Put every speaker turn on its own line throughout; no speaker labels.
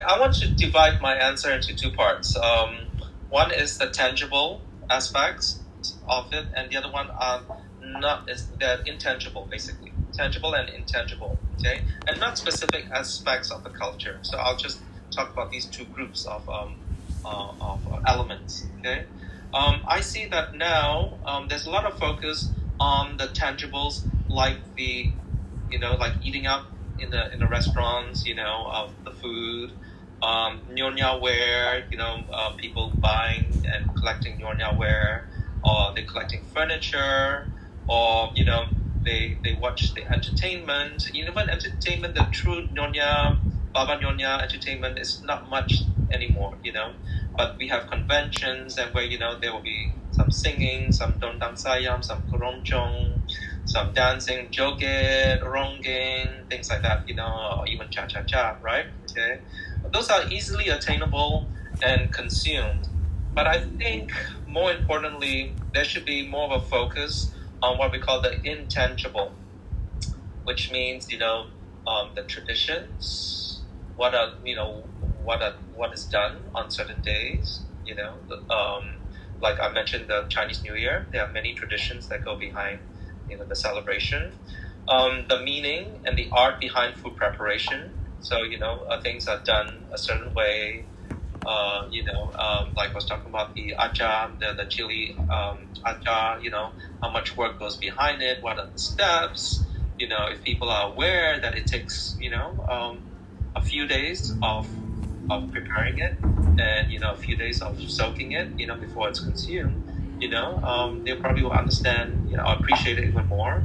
I want to divide my answer into two parts. One is the tangible aspects of it, and the other one are not is they're intangible, basically tangible and intangible. Okay, and not specific aspects of the culture. So I'll just talk about these two groups of elements. Okay, I see that now there's a lot of focus on the tangibles, like like eating out in the restaurants, of the food, Nyonya ware, people buying and collecting Nyonya ware, or they're collecting furniture, or they watch the entertainment. Even entertainment, the true Nyonya, Baba Nyonya entertainment is not much anymore, But we have conventions and where there will be some singing, some dondang sayam, some keroncong, some dancing, joget, ronggeng, things like that, or even cha-cha-cha, right? Okay. Those are easily attainable and consumed. But I think more importantly, there should be more of a focus on what we call the intangible, which means, the traditions, what is done on certain days, like I mentioned, the Chinese New Year, there are many traditions that go behind the celebration, the meaning and the art behind food preparation. So things are done a certain way. Like I was talking about the acar, the chili acar. How much work goes behind it. What are the steps? If people are aware that it takes a few days of preparing it, and a few days of soaking it, before it's consumed. They probably will understand, appreciate it even more.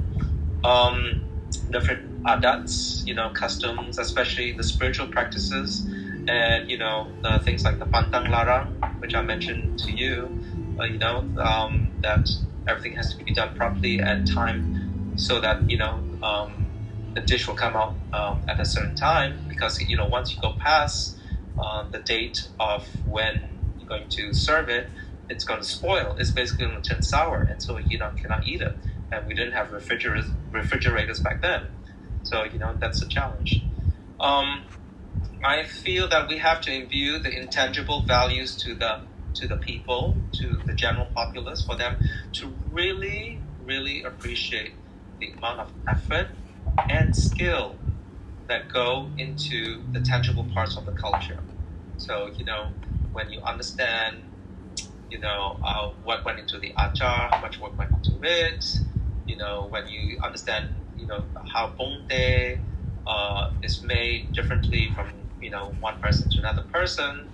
Different adats, customs, especially the spiritual practices, and the things like the pantang larang, which I mentioned to you, that everything has to be done properly and timed, so that the dish will come out at a certain time, because once you go past the date of when you're going to serve it, it's going to spoil. It's basically going to turn sour, and so cannot eat it. And we didn't have refrigerators back then, so that's a challenge. I feel that we have to imbue the intangible values to the people, to the general populace, for them to really, really appreciate the amount of effort and skill that go into the tangible parts of the culture. So, when you understand, what went into the achar, how much work went into it, when you understand, how pongte is made differently from, one person to another person,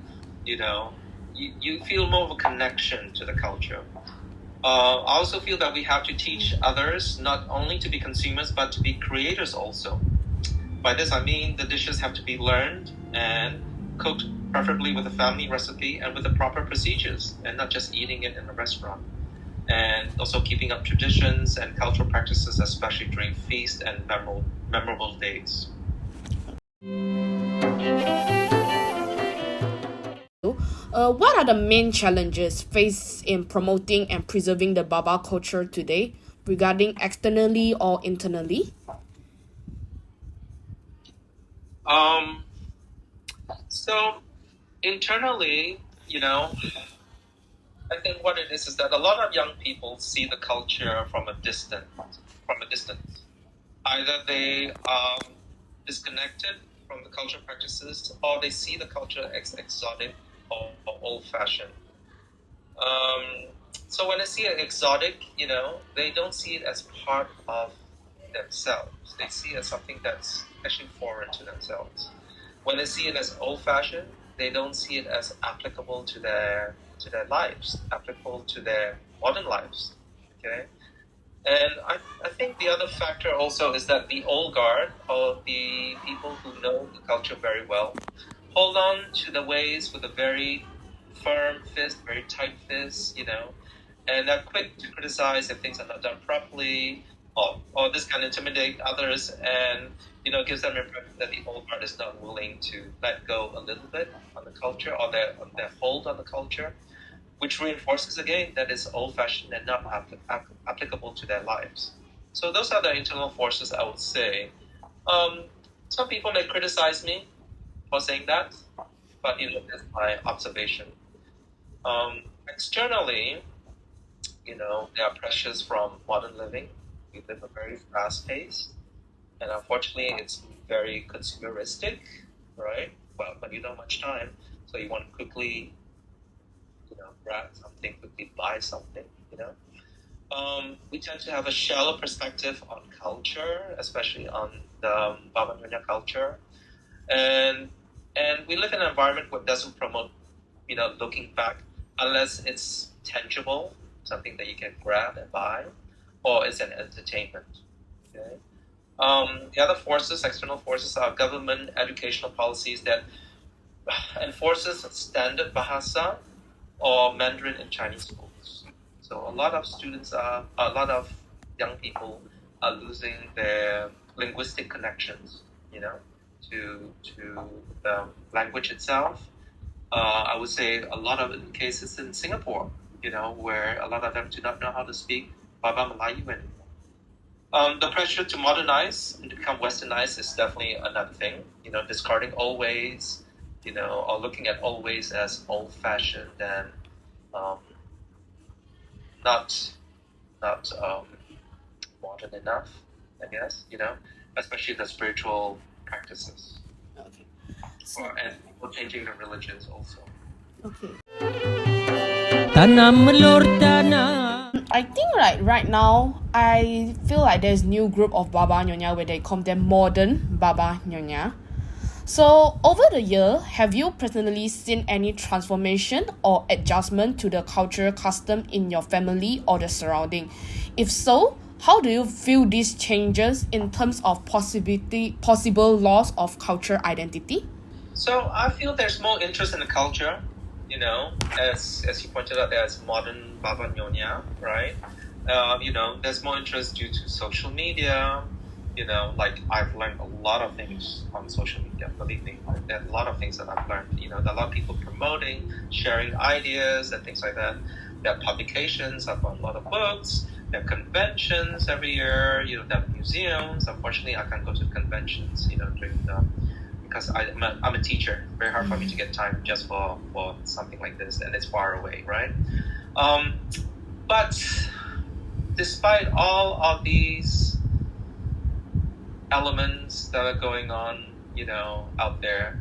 you feel more of a connection to the culture. I also feel that we have to teach others not only to be consumers, but to be creators also. By this, I mean the dishes have to be learned and cooked preferably with a family recipe and with the proper procedures, and not just eating it in a restaurant. And also keeping up traditions and cultural practices, especially during feast and memorable days.
What are the main challenges faced in promoting and preserving the Baba culture today, regarding externally or internally?
So internally, I think what it is that a lot of young people see the culture from a distance. Either they are disconnected from the cultural practices, or they see the culture as exotic or old-fashioned. So when they see it exotic, they don't see it as part of themselves. They see it as something that's actually foreign to themselves. When they see it as old-fashioned, they don't see it as applicable to their lives, applicable to their modern lives. Okay, and I think the other factor also is that the old guard, or the people who know the culture very well, hold on to the ways with a very firm fist, very tight fist, and they're quick to criticize if things are not done properly, or this can intimidate others, and gives them the impression that the old guard is not willing to let go a little bit on the culture, or their hold on the culture, which reinforces again that it's old-fashioned and not applicable to their lives. So those are the internal forces, I would say. Some people may criticize me for saying that, But that's my observation. Externally, there are pressures from modern living. We live a very fast pace, and unfortunately, it's very consumeristic, right? Well, but you don't have much time, so you want to quickly, grab something, quickly buy something, we tend to have a shallow perspective on culture, especially on the Baba Nyonya culture, and we live in an environment that doesn't promote, looking back, unless it's tangible, something that you can grab and buy, or it's an entertainment. Okay. The other forces, external forces, are government educational policies that enforces standard Bahasa or Mandarin in Chinese schools. So a lot of young people are losing their linguistic connections, to the language itself. I would say a lot of cases in Singapore, where a lot of them do not know how to speak Baba Melayu anymore. The pressure to modernize and become westernized is definitely another thing. Discarding old ways, or looking at old ways as old-fashioned and um, not modern enough, I guess. Especially the spiritual practices.
Okay.
And people changing their religions also.
Okay.
Tanam melur tanah.
I think right now I feel like there's new group of Baba Nyonya where they call them modern Baba Nyonya. So over the year, have you personally seen any transformation or adjustment to the cultural custom in your family or the surrounding? If so, how do you feel these changes in terms of possible loss of cultural identity?
So I feel there's more interest in the culture, as you pointed out, there's modern Baba Nyonya, right? There's more interest due to social media. Like I've learned a lot of things on social media. Believe me, there are a lot of things that I've learned. There are a lot of people promoting, sharing ideas and things like that. There are publications. I've got a lot of books. There are conventions every year. There are museums. Unfortunately, I can't go to conventions. During because I'm a teacher. Very hard for me to get time just for something like this, and it's far away, right? But despite all of these elements that are going on, out there,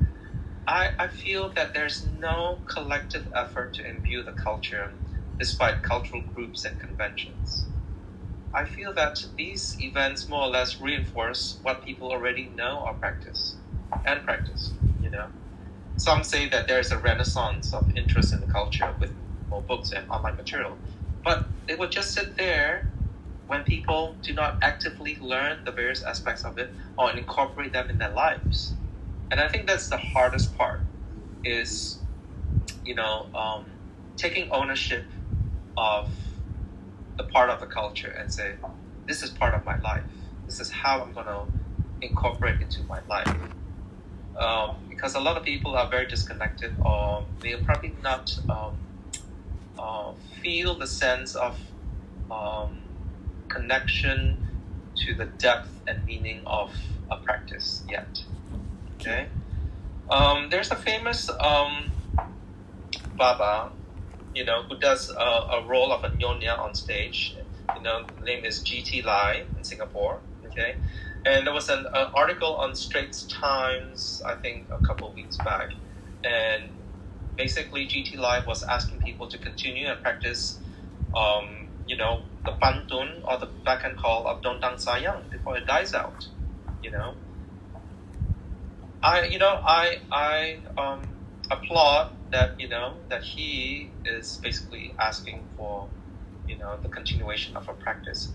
I feel that there's no collective effort to imbue the culture despite cultural groups and conventions. I feel that these events more or less reinforce what people already know or practice. Some say that there's a renaissance of interest in the culture with more books and online material, but it will just sit there when people do not actively learn the various aspects of it or incorporate them in their lives. And I think that's the hardest part, is, taking ownership of the part of the culture and say, this is part of my life. This is how I'm going to incorporate into my life. Because a lot of people are very disconnected, or they'll probably not feel the sense of connection to the depth and meaning of a practice yet. Okay. There's a famous Baba, who does a role of a Nyonya on stage. The name is G.T. Lai in Singapore. Okay. And there was an article on Straits Times, I think a couple of weeks back. And basically G.T. Lai was asking people to continue and practice the pantun, or the backhand call of Dondang Sayang, before it dies out. I applaud that that he is basically asking for the continuation of a practice,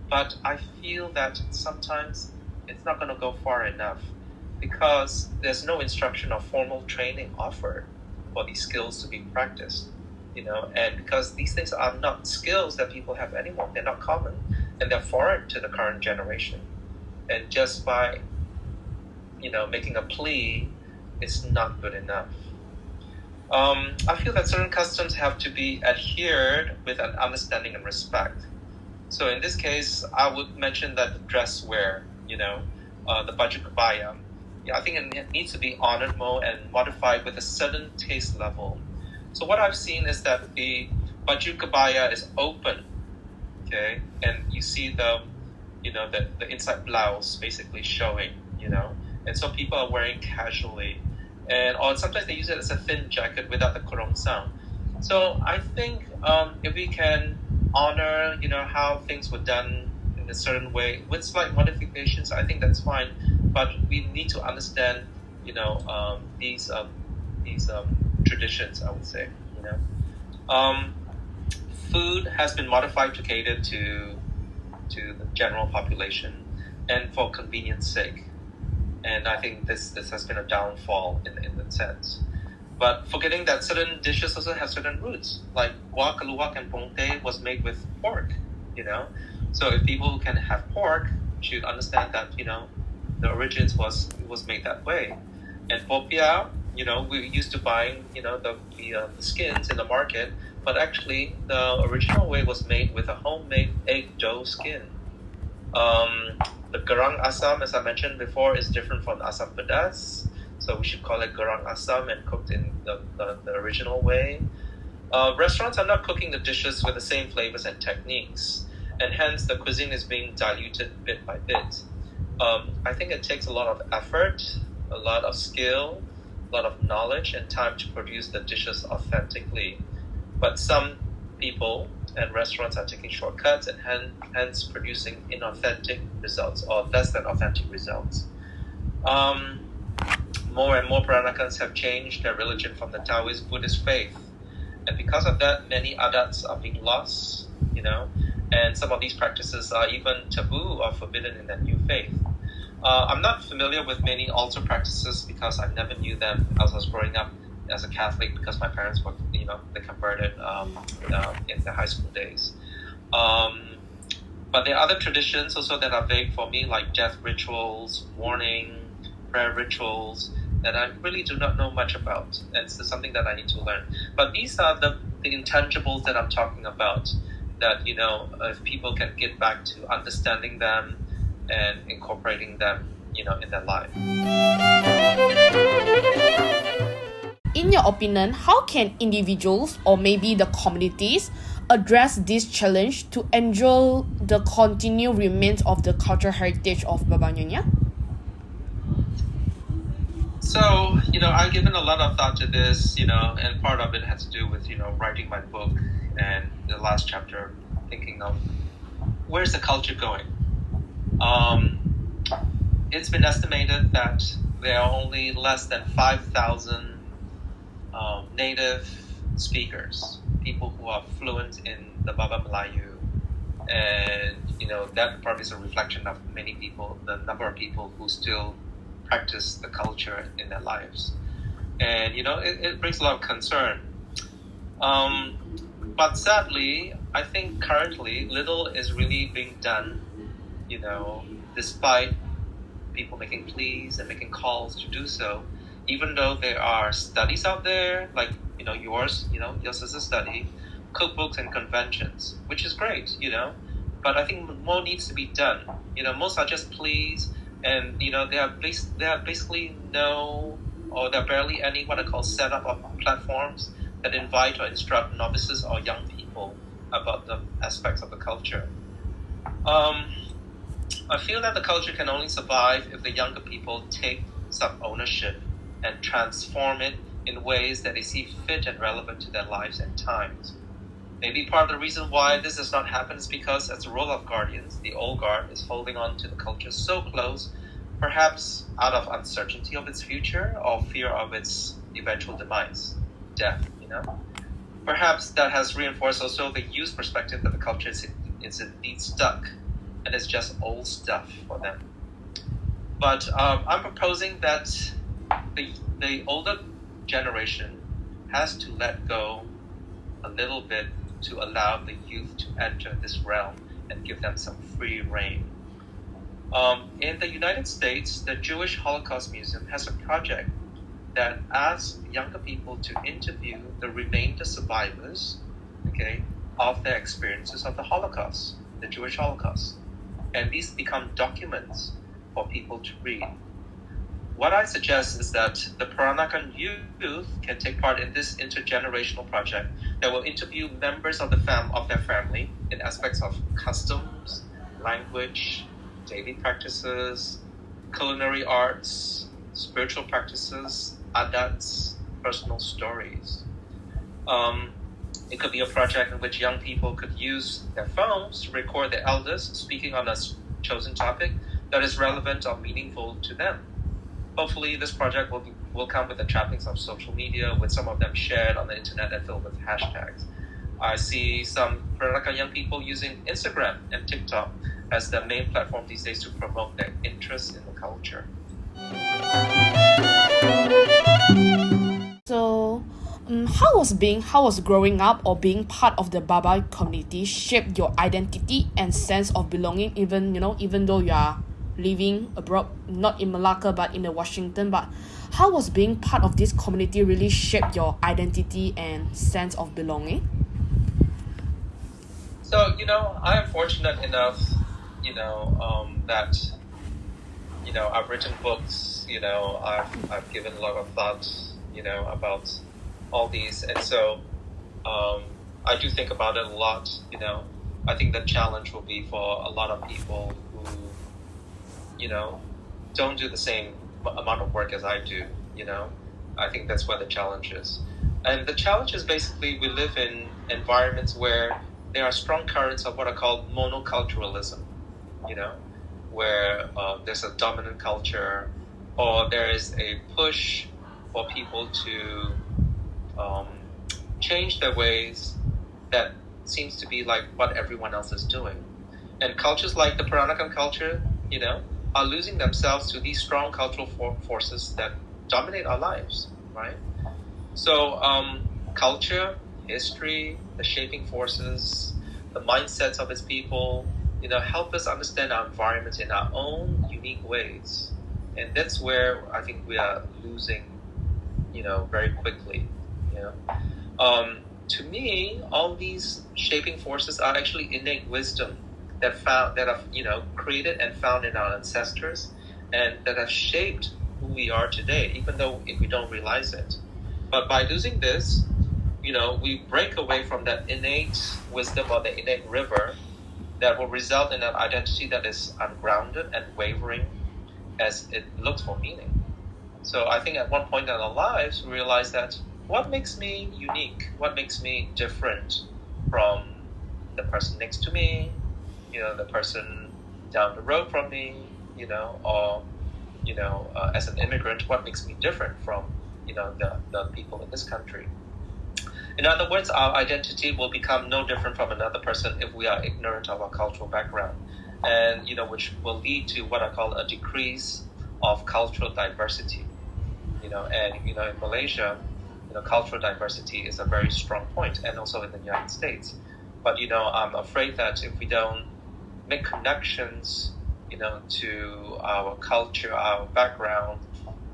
but I feel that sometimes it's not going to go far enough, because there's no instruction or formal training offered for these skills to be practiced. And because these things are not skills that people have anymore, they're not common, and they're foreign to the current generation. And just by, making a plea, it's not good enough. I feel that certain customs have to be adhered with an understanding and respect. So in this case, I would mention that the dress wear, the baju kebaya, I think it needs to be honored more and modified with a certain taste level. So what I've seen is that the baju kebaya is open, okay, and you see the inside blouse basically showing, and so people are wearing casually, or sometimes they use it as a thin jacket without the kerongsang. So I think if we can honor, how things were done in a certain way with slight modifications, I think that's fine. But we need to understand, these traditions, I would say. Food has been modified to cater to the general population, and for convenience sake. And I think this has been a downfall in that sense. But forgetting that certain dishes also have certain roots, like wak, kaluwak, and pongte was made with pork, So if people can have pork, should understand that, the origins was made that way. And popia, we used to buy, the skins in the market, but actually the original way was made with a homemade egg dough skin. The garang asam, as I mentioned before, is different from asam pedas. So we should call it garang asam and cooked in the original way. Restaurants are not cooking the dishes with the same flavors and techniques, and hence the cuisine is being diluted bit by bit. I think it takes a lot of effort, a lot of skill, a lot of knowledge and time to produce the dishes authentically. But some people and restaurants are taking shortcuts and hence producing inauthentic results or less than authentic results. More and more Peranakans have changed their religion from the Taoist Buddhist faith. And because of that, many adats are being lost, and some of these practices are even taboo or forbidden in their new faith. I'm not familiar with many altar practices because I never knew them as I was growing up as a Catholic, because my parents were, they converted in their high school days. But there are other traditions also that are vague for me, like death rituals, warning, prayer rituals, that I really do not know much about. And it's something that I need to learn. But these are the intangibles that I'm talking about, that, if people can get back to understanding them and incorporating them, in their life.
In your opinion, how can individuals or maybe the communities address this challenge to ensure the continued remains of the cultural heritage of Baba Nyonya?
So, I've given a lot of thought to this, and part of it has to do with, writing my book and the last chapter, thinking of where's the culture going? It's been estimated that there are only less than 5,000 native speakers, people who are fluent in the Baba Melayu. And, that probably is a reflection of many people, the number of people who still practice the culture in their lives. And, it brings a lot of concern. But sadly, I think currently little is really being done, despite people making pleas and making calls to do so, even though there are studies out there, like, yours is a study, cookbooks and conventions, which is great, but I think more needs to be done. Most are just pleas, and, there are basically no, or there are barely any what I call setup of platforms that invite or instruct novices or young people about the aspects of the culture. I feel that the culture can only survive if the younger people take some ownership and transform it in ways that they see fit and relevant to their lives and times. Maybe part of the reason why this does not happen is because, as a role of guardians, the old guard is holding on to the culture so close, perhaps out of uncertainty of its future or fear of its eventual demise, death, Perhaps that has reinforced also the youth perspective that the culture is indeed stuck and it's just old stuff for them. But I'm proposing that the older generation has to let go a little bit to allow the youth to enter this realm and give them some free reign. In the United States, the Jewish Holocaust Museum has a project that asks younger people to interview the remainder survivors, of their experiences of the Holocaust, the Jewish Holocaust. And these become documents for people to read. what I suggest is that the Peranakan youth can take part in this intergenerational project that will interview members of their family in aspects of customs, language, daily practices, culinary arts, spiritual practices, adats, personal stories. It could be a project in which young people could use their phones to record their elders speaking on a chosen topic that is relevant or meaningful to them. Hopefully, this project will come with the trappings of social media, with some of them shared on the internet and filled with hashtags. I see some Peranakan young people using Instagram and TikTok as the main platform these days to promote their interest in the culture.
So, how was growing up or being part of the Baba community shaped your identity and sense of belonging? Even though you are living abroad, not in Malacca but in the Washington, but how was being part of this community really shaped your identity and sense of belonging?
So, I am fortunate enough, that, I've written books, I've given a lot of thought, about all these. And so I do think about it a lot, I think the challenge will be for a lot of people who, don't do the same amount of work as I do, I think that's where the challenge is. And the challenge is basically we live in environments where there are strong currents of what are called monoculturalism, where there's a dominant culture or there is a push for people to change their ways that seems to be like what everyone else is doing. And cultures like the Peranakan culture, are losing themselves to these strong cultural forces that dominate our lives, right? So culture, history, the shaping forces, the mindsets of its people, help us understand our environment in our own unique ways. And that's where I think we are losing, very quickly. To me, all these shaping forces are actually innate wisdom that are created and found in our ancestors, and that have shaped who we are today, even though we don't realize it. But by losing this, we break away from that innate wisdom or the innate river that will result in an identity that is ungrounded and wavering as it looks for meaning. So I think at one point in our lives, we realize that what makes me unique, what makes me different from the person next to me, the person down the road from me, or, as an immigrant, what makes me different from, the people in this country. In other words, our identity will become no different from another person if we are ignorant of our cultural background, and which will lead to what I call a decrease of cultural diversity. And in Malaysia, cultural diversity is a very strong point, and also in the United States. But I'm afraid that if we don't make connections, to our culture, our background,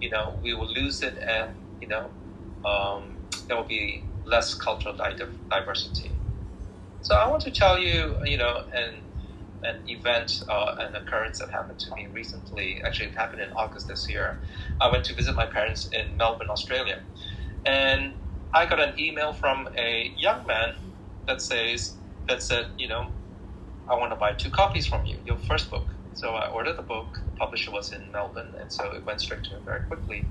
we will lose it, and there will be less cultural diversity. So I want to tell you, an event, an occurrence that happened to me recently. Actually, it happened in August this year. I went to visit my parents in Melbourne, Australia, and I got an email from a young man that said, I want to buy 2 copies from you, your first book. So I ordered the book. The publisher was in Melbourne, and so it went straight to him very quickly.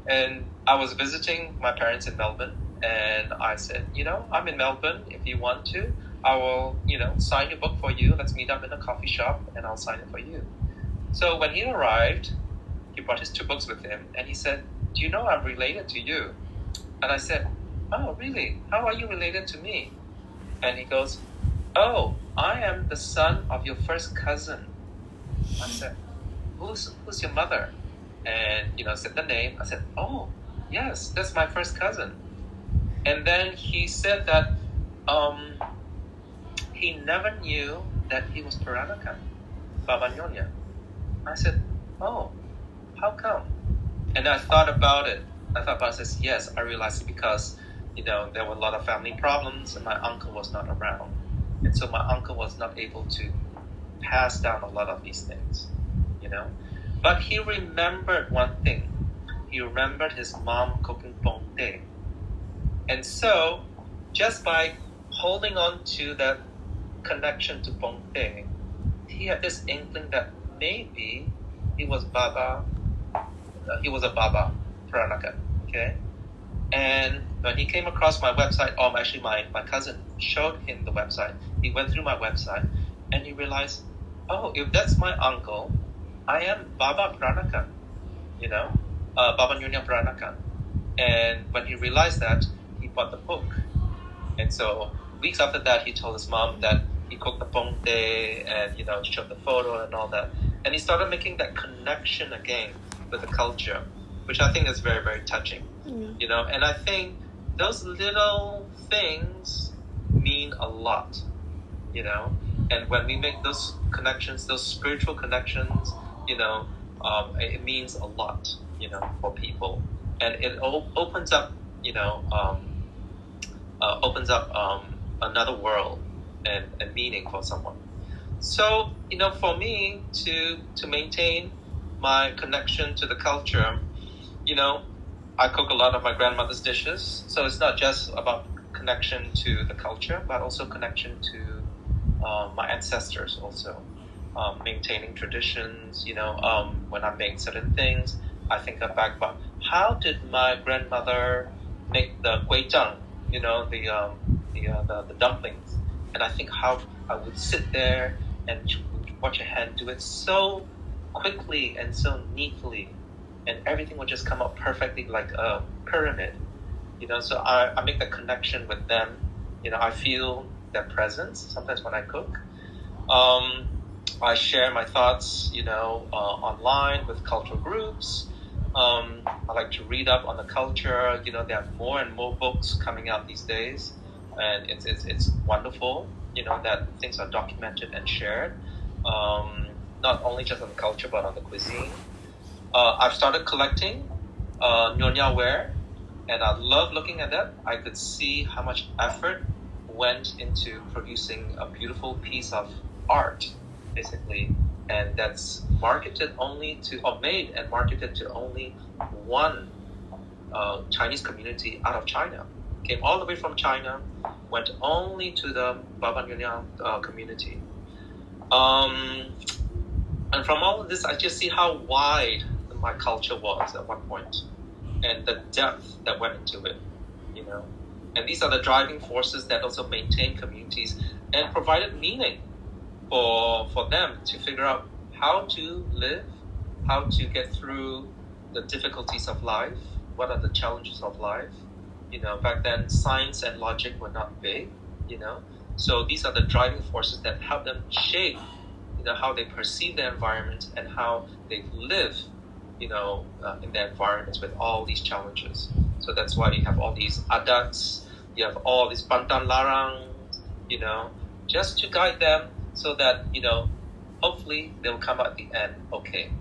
And I was visiting my parents in Melbourne, and I said, I'm in Melbourne. If you want to, I will, sign your book for you. Let's meet up in a coffee shop, and I'll sign it for you. So when he arrived, he brought his 2 books with him, and he said, do you know I'm related to you? And I said, oh, really? How are you related to me? And he goes, oh, I am the son of your first cousin. I said, who's your mother? And, said the name. I said, oh, yes, that's my first cousin. And then he said that he never knew that he was Peranakan, Baba Nyonya. I said, oh, how come? And I thought about it. I said, yes, I realized it because, there were a lot of family problems and my uncle was not around. And so my uncle was not able to pass down a lot of these things, But he remembered one thing. He remembered his mom cooking pong teh. And so, just by holding on to that connection to pong teh, he had this inkling that maybe he was a Baba Peranakan, okay? And when he came across my website, or actually my cousin showed him the website, he went through my website and he realized, oh, if that's my uncle, I am Baba Peranakan, Baba Nyonya Peranakan. And when he realized that, he bought the book. And so weeks after that, he told his mom that he cooked the pong teh and, showed the photo and all that. And he started making that connection again with the culture, which I think is very, very touching. And I think those little things mean a lot, and when we make those connections, those spiritual connections, it means a lot, for people, and it opens up, another world and meaning for someone. So, for me to maintain my connection to the culture, I cook a lot of my grandmother's dishes. So it's not just about connection to the culture, but also connection to my ancestors also. Maintaining traditions, when I make certain things, I think back about how did my grandmother make the guizhang, the dumplings. And I think how I would sit there and watch a hand do it so quickly and so neatly, and everything would just come out perfectly like a pyramid, so I make that connection with them. I feel their presence sometimes when I cook. I share my thoughts, online with cultural groups. I like to read up on the culture. There are more and more books coming out these days, and it's wonderful, that things are documented and shared, not only just on the culture but on the cuisine. I've started collecting Nyonya ware, and I love looking at that. I could see how much effort went into producing a beautiful piece of art, basically, and that's made and marketed to only one Chinese community out of China. Came all the way from China, went only to the Baba Nyonya community. And from all of this, I just see how wide my culture was at one point, and the depth that went into it, And these are the driving forces that also maintain communities and provided meaning for them to figure out how to live, how to get through the difficulties of life, what are the challenges of life. Back then, science and logic were not big, So these are the driving forces that help them shape, how they perceive their environment and how they live, in their environments with all these challenges. So that's why you have all these adats, you have all these pantan larang, just to guide them so that, hopefully they'll come out at the end okay.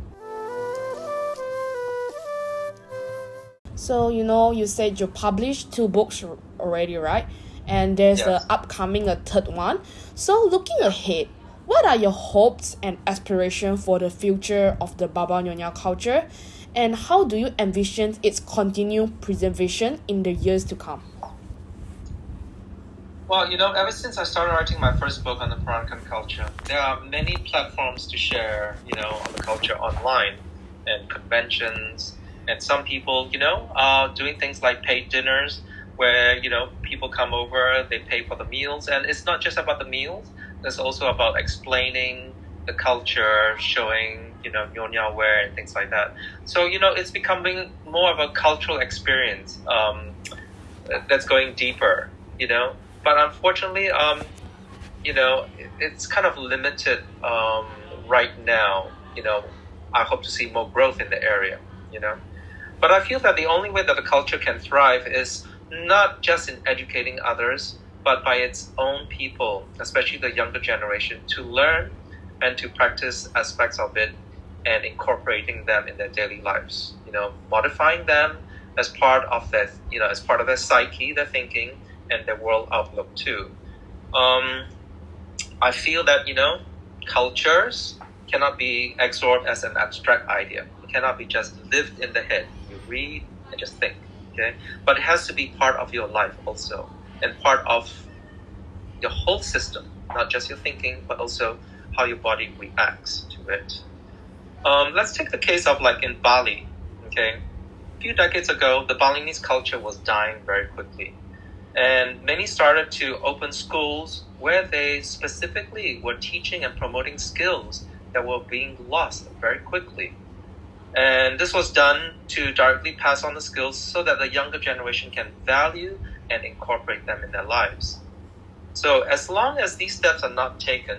So, you said you published 2 books already, right? And there's
Yes.
upcoming a third one. So, looking ahead, what are your hopes and aspirations for the future of the Baba Nyonya culture? And how do you envision its continued preservation in the years to come?
Well, ever since I started writing my first book on the Peranakan culture, there are many platforms to share, on the culture online and conventions. And some people, are doing things like paid dinners where, people come over, they pay for the meals. And it's not just about the meals. It's also about explaining the culture, showing, Nyonya ware and things like that. So, it's becoming more of a cultural experience that's going deeper, But unfortunately, it's kind of limited right now. I hope to see more growth in the area, But I feel that the only way that the culture can thrive is not just in educating others, but by its own people, especially the younger generation, to learn and to practice aspects of it and incorporating them in their daily lives, modifying them as part of their, as part of their psyche, their thinking, and their world outlook too. I feel that, cultures cannot be absorbed as an abstract idea. It cannot be just lived in the head. You read and just think, okay? But it has to be part of your life also, and part of your whole system, not just your thinking, but also how your body reacts to it. Let's take the case of like in Bali, okay? A few decades ago, the Balinese culture was dying very quickly. And many started to open schools where they specifically were teaching and promoting skills that were being lost very quickly. And this was done to directly pass on the skills so that the younger generation can value and incorporate them in their lives. So as long as these steps are not taken,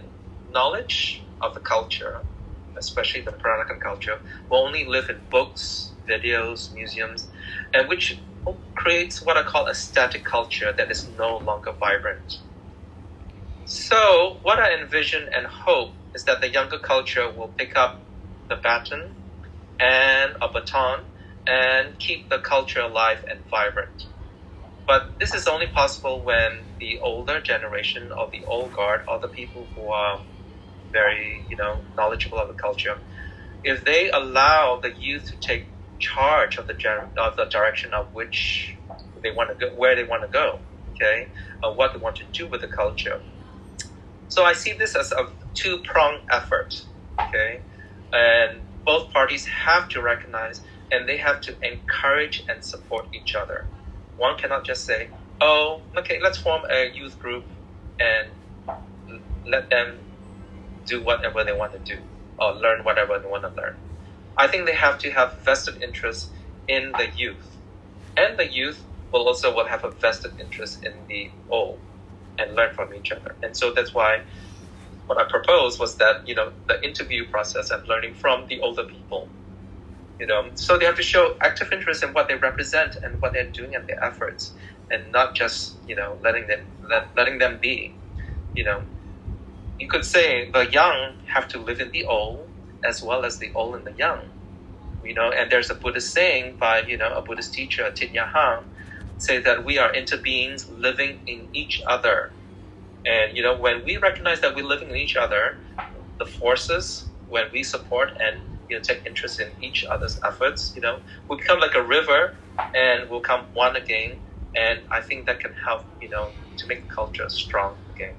knowledge of the culture, especially the Peranakan culture, will only live in books, videos, museums, and which creates what I call a static culture that is no longer vibrant. So what I envision and hope is that the younger culture will pick up the baton and a baton and keep the culture alive and vibrant. But this is only possible when the older generation or the old guard or the people who are very, knowledgeable of the culture, if they allow the youth to take charge of the direction of which they want to go, where they want to go, okay, what they want to do with the culture. So I see this as a two-pronged effort, okay, and both parties have to recognize and they have to encourage and support each other. One cannot just say, oh, okay, let's form a youth group and let them do whatever they want to do or learn whatever they want to learn. I think they have to have vested interest in the youth. And the youth will have a vested interest in the old and learn from each other. And so that's why what I proposed was that, the interview process and learning from the older people. So they have to show active interest in what they represent and what they're doing and their efforts, and not just, letting them be. You could say the young have to live in the old as well as the old in the young. And there's a Buddhist saying by, a Buddhist teacher, Thich Nhat Hanh, say that we are interbeings living in each other. And, when we recognize that we're living in each other, the forces, when we support and, take interest in each other's efforts, we become like a river and we'll come one again. And I think that can help, to make the culture strong again.